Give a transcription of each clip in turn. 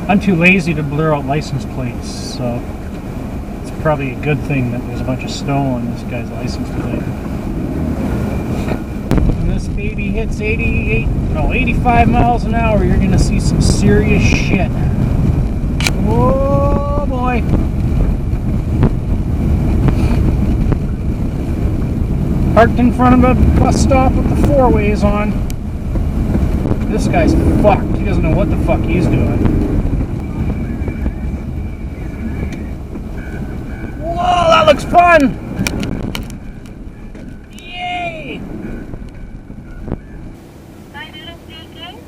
I'm too lazy to blur out license plates, so it's probably a good thing that there's a bunch of snow on this guy's license plate. When this baby hits 85 miles an hour, you're gonna see some serious shit. Oh boy. Parked in front of a bus stop with the four-ways on. This guy's fucked. He doesn't know what the fuck he's doing. Whoa, that looks fun! Yay! Hi, Doodles speaking.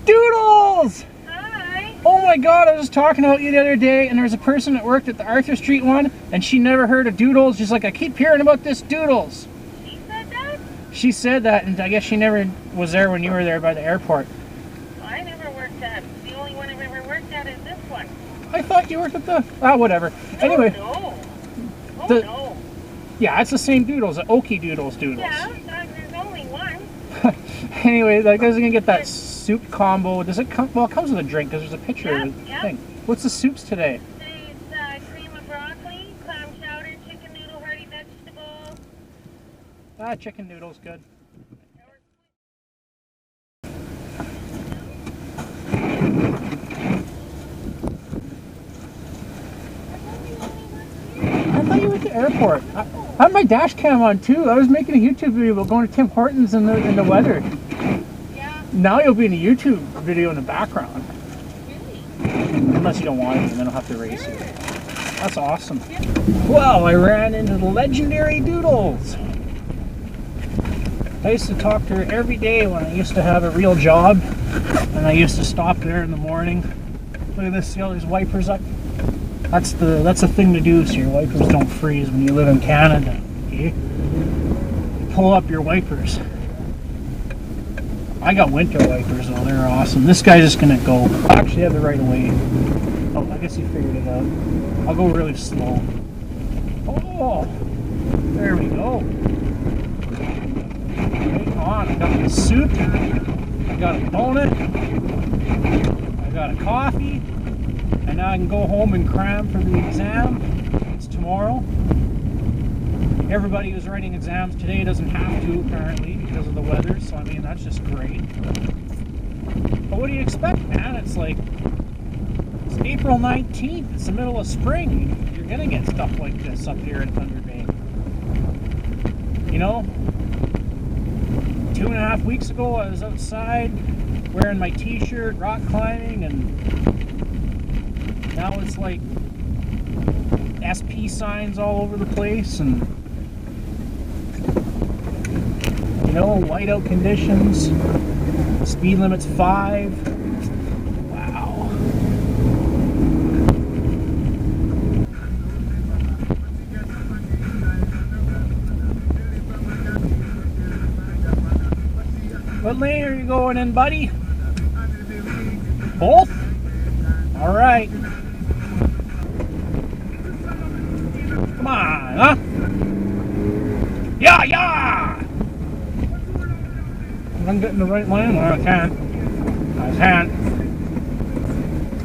Doodles! Hi. Oh my god, I was talking about you the other day, and there was a person that worked at the Arthur Street one, and she never heard of Doodles. She's like, I keep hearing about this Doodles. She said that? She said that, and I guess she never was there when you were there by the airport. Well, I never worked at. The only one I've ever worked at is this one. I thought you worked at the... whatever. Anyway. No. Oh, no. Yeah, it's the same Doodles, the Okie Doodles. Yeah, there's only one. Anyway, like, I was gonna get that soup combo. Does it come? Well, it comes with a drink because there's a picture of the thing. What's the soups today? Today's cream of broccoli, clam chowder, chicken noodle, hearty vegetable. Chicken noodles, good. I thought you were at the airport. I had my dash cam on too. I was making a YouTube video about going to Tim Hortons in the weather. Yeah. Now you'll be in a YouTube video in the background. Really? Unless you don't want it, and then I'll have to erase it. That's awesome. Well, I ran into the legendary Doodles. I used to talk to her every day when I used to have a real job, and I used to stop there in the morning. Look at this, see all these wipers up? That's the thing to do so your wipers don't freeze when you live in Canada. Okay? You pull up your wipers. I got winter wipers though, they're awesome. This guy's just gonna go. I actually have the right of way. Oh, I guess he figured it out. I'll go really slow. Oh, there we go. Right on. I got my soup. I got a donut. I got a coffee. And now I can go home and cram for the exam. It's tomorrow. Everybody who's writing exams today doesn't have to, apparently, because of the weather. So, I mean, that's just great. But what do you expect, man? It's like, it's April 19th. It's the middle of spring. You're going to get stuff like this up here in Thunder Bay. You know? 2.5 weeks ago, I was outside wearing my t-shirt, rock climbing, and now it's like SP signs all over the place, and you know, whiteout conditions, speed limit's 5. Wow. What lane are you going in, buddy? Both? All right. Come on, huh? Yeah, yeah! I'm getting the right lane. Well, I can't. I can't.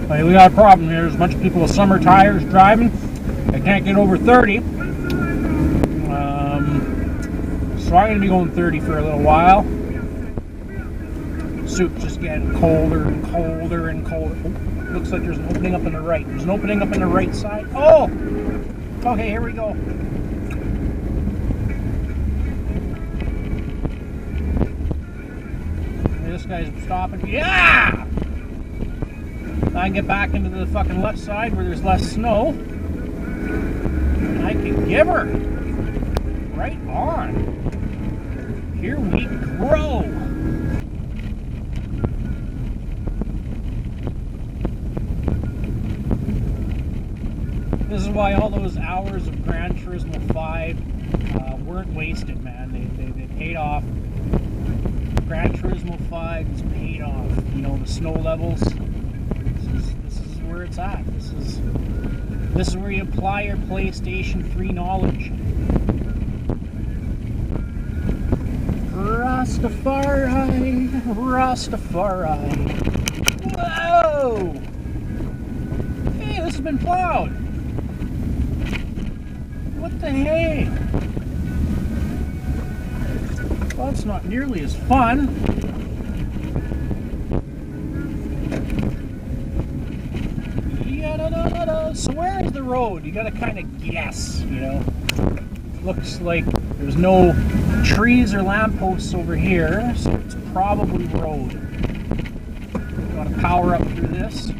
Hey, we got a problem here. There's a bunch of people with summer tires driving. They can't get over 30. So I'm going to be going 30 for a little while. Soup's just getting colder and colder and colder. Oh, looks like there's an opening up in the right. There's an opening up in the right side. Oh! Okay, here we go. This guy's stopping. Yeah! I can get back into the fucking left side where there's less snow. And I can give her. Right on. Here we grow. This is why all those hours of Gran Turismo 5 weren't wasted, man. They paid off. Gran Turismo 5 is paid off. You know, the snow levels. This is where it's at. This is where you apply your PlayStation 3 knowledge. Rastafari, Rastafari. Whoa! Hey, this has been plowed. What the hey? Well, it's not nearly as fun. So where is the road? You gotta kind of guess, you know. Looks like there's no trees or lampposts over here, so it's probably road. Gotta power up through this.